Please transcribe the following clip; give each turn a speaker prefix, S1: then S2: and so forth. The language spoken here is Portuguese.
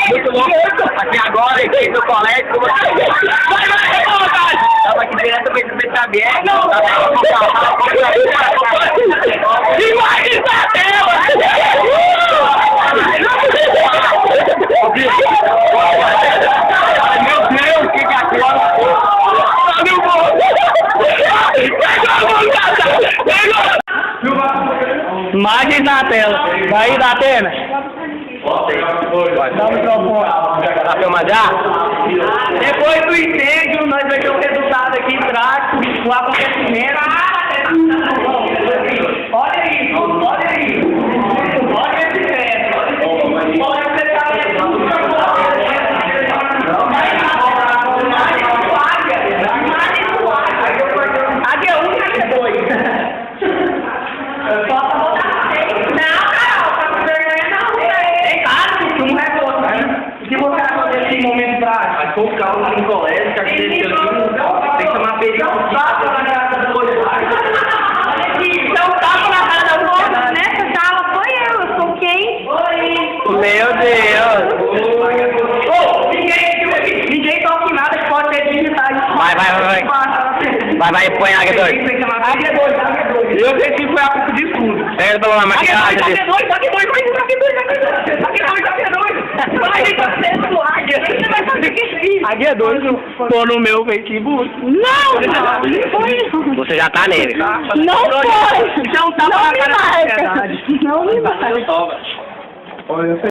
S1: Muito louco, aqui agora, aqui no colégio, tava aqui diretamente do PTBR, imagem da tela! Meu Deus, que agora? Imagens na tela. Vai da Atena. Dá o microfone. Tá filmando já? Depois do incêndio, nós vamos ter um resultado aqui prático, o acontecimento. Olha isso, olha isso. Olha esse teto. Olha esse teto. Aqui é um, aqui é dois. Esse momento prático, mas por causa do colégio, que a gente tem que chamar perigo. Não tapa na cara das coisas.
S2: Não tapa na cara das coisas. Nessa sala foi eu sou quem?
S1: Meu Deus!
S2: Ninguém toca em nada que pode ter dignidade.
S1: Vai, põe águia dois.
S2: Águia dois.
S1: Eu sei que foi a culpa de tudo. Pega pela maquiagem dele.
S2: Águia dois.
S1: Águia 2, tô no meu Facebook.
S2: Não foi.
S1: Você já tá nele.
S2: Não foi. Não me marca. Não me marca.